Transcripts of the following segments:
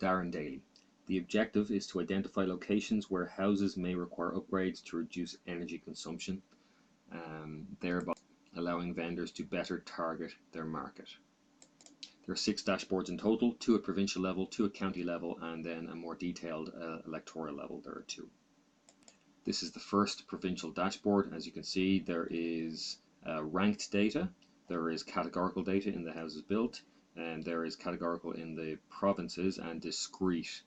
Darren Daly. The objective is to identify locations where houses may require upgrades to reduce energy consumption, thereby allowing vendors to better target their market. There are 6 dashboards in total, 2 at provincial level, 2 at county level, and then a more detailed electoral level. There are 2. This is the first provincial dashboard. As you can see, there is ranked data, there is categorical data in the houses built, and there is categorical in the provinces and discrete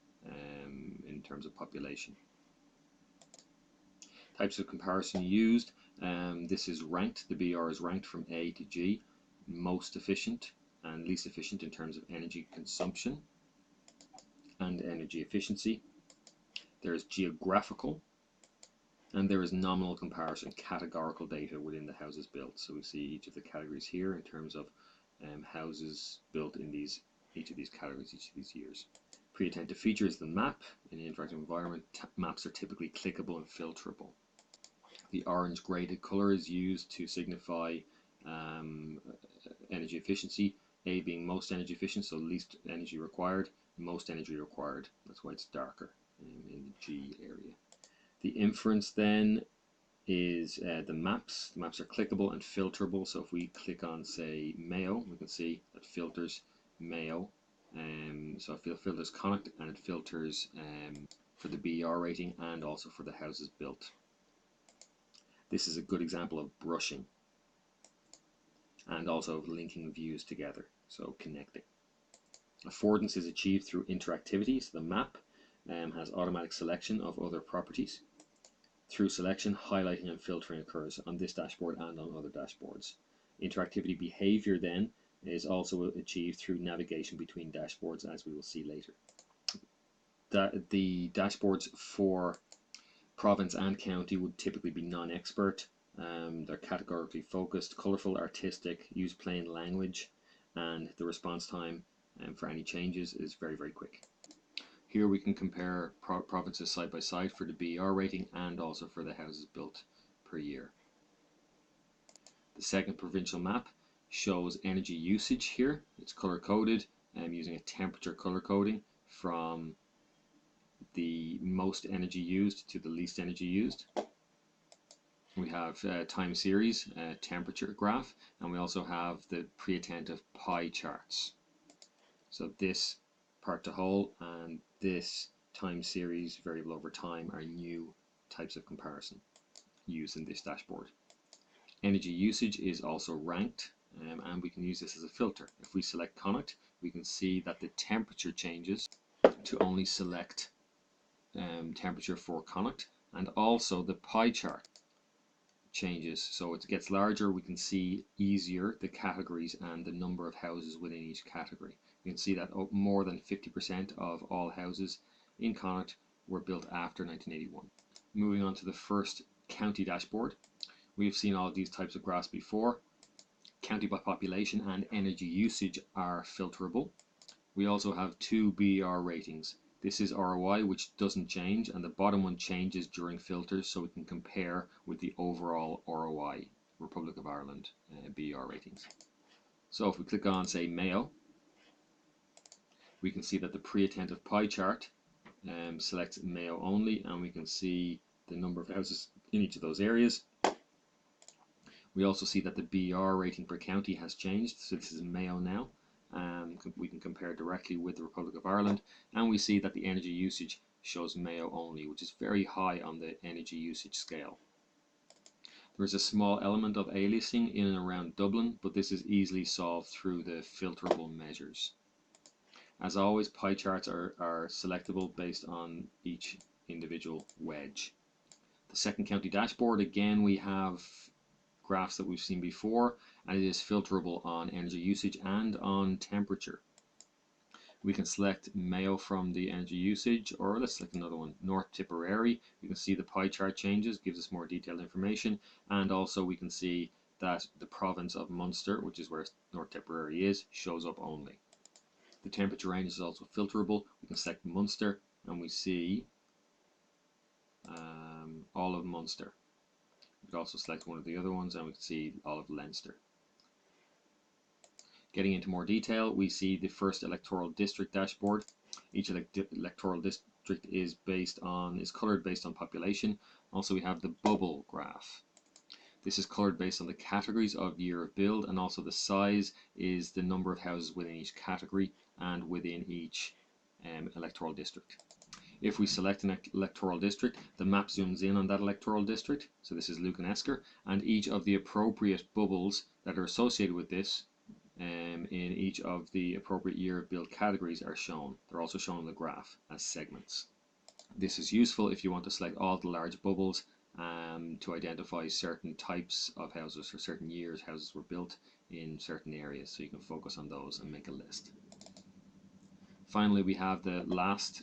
in terms of population. Types of comparison used. This is ranked. The BR is ranked from A to G, most efficient and least efficient in terms of energy consumption and energy efficiency. There is geographical, and there is nominal comparison, categorical data within the houses built. So we see each of the categories here in terms of houses built in each of these categories, each of these years. Pre-attentive feature is the map. In an interactive environment, maps are typically clickable and filterable. The orange graded color is used to signify energy efficiency, A being most energy efficient, so least energy required, most energy required. That's why it's darker in the G area. The inference then is the maps. The maps are clickable and filterable. So if we click on, say, Mayo, we can see that filters Mayo. So it filters Connacht, and it filters for the BER rating and also for the houses built. This is a good example of brushing and also of linking views together, so connecting. Affordance is achieved through interactivity. So the map has automatic selection of other properties. Through selection, highlighting and filtering occurs on this dashboard and on other dashboards. Interactivity behavior then is also achieved through navigation between dashboards, as we will see later. The dashboards for province and county would typically be non-expert. They're categorically focused, colourful, artistic, use plain language, and the response time for any changes is very, very quick. Here we can compare provinces side by side for the BER rating and also for the houses built per year. The second provincial map shows energy usage here. It's color coded using a temperature color coding from the most energy used to the least energy used. We have time series, temperature graph, and we also have the pre-attentive pie charts. So this part to whole and this time series variable over time are new types of comparison used in this dashboard. Energy usage is also ranked, and we can use this as a filter. If we select Connacht, we can see that the temperature changes to only select temperature for Connacht, and also the pie chart changes, so it gets larger. We can see easier the categories and the number of houses within each category. You can see that more than 50% of all houses in Connacht were built after 1981. Moving on to the first county dashboard. We've seen all of these types of graphs before. County by population and energy usage are filterable. We also have 2 BER ratings. This is ROI, which doesn't change, and the bottom one changes during filters, so we can compare with the overall ROI, Republic of Ireland BER ratings. So if we click on, say, Mayo, we can see that the pre-attentive pie chart selects Mayo only, and we can see the number of houses in each of those areas. We also see that the BER rating per county has changed, so this is Mayo now. We can compare directly with the Republic of Ireland, and we see that the energy usage shows Mayo only, which is very high on the energy usage scale. There is a small element of aliasing in and around Dublin, but this is easily solved through the filterable measures. As always, pie charts are selectable based on each individual wedge. The second county dashboard, again, we have graphs that we've seen before, and it is filterable on energy usage and on temperature. We can select Mayo from the energy usage, or let's select another one, North Tipperary. You can see the pie chart changes, gives us more detailed information, and also we can see that the province of Munster, which is where North Tipperary is, shows up only. The temperature range is also filterable. We can select Munster, and we see all of Munster. We can also select one of the other ones, and we can see all of Leinster. Getting into more detail, we see the first electoral district dashboard. Each electoral district is colored based on population. Also, we have the bubble graph. This is colored based on the categories of year of build, and also the size is the number of houses within each category and within each electoral district. If we select an electoral district, the map zooms in on that electoral district. So this is Lucan Esker, and each of the appropriate bubbles that are associated with this in each of the appropriate year of build categories are shown. They're also shown on the graph as segments. This is useful if you want to select all the large bubbles to identify certain types of houses or certain years houses were built in certain areas, so you can focus on those and make a list. Finally, we have the last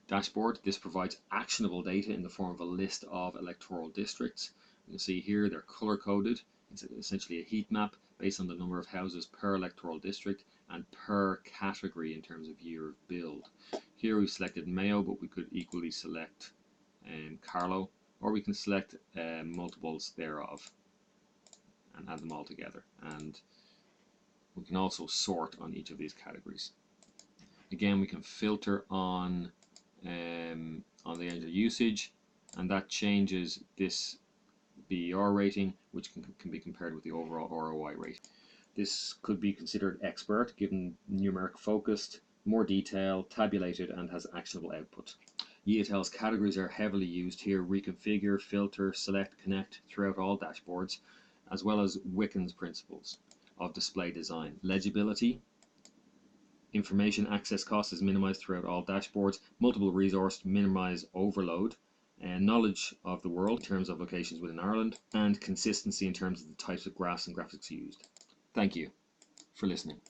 dashboard. This provides actionable data in the form of a list of electoral districts. You can see here they're color coded. It's essentially a heat map based on the number of houses per electoral district and per category in terms of year of build. Here we selected Mayo, but we could equally select Carlow, or we can select multiples thereof and add them all together. And we can also sort on each of these categories. Again, we can filter on the energy usage, and that changes this BER rating, which can be compared with the overall ROI rate. This could be considered expert, given numeric focused, more detail, tabulated, and has actionable output. YEATEL's categories are heavily used here: reconfigure, filter, select, connect throughout all dashboards, as well as Wiccan's principles of display design. Legibility, information access cost is minimized throughout all dashboards. Multiple resource to minimize overload. And knowledge of the world in terms of locations within Ireland, and consistency in terms of the types of graphs and graphics used. Thank you for listening.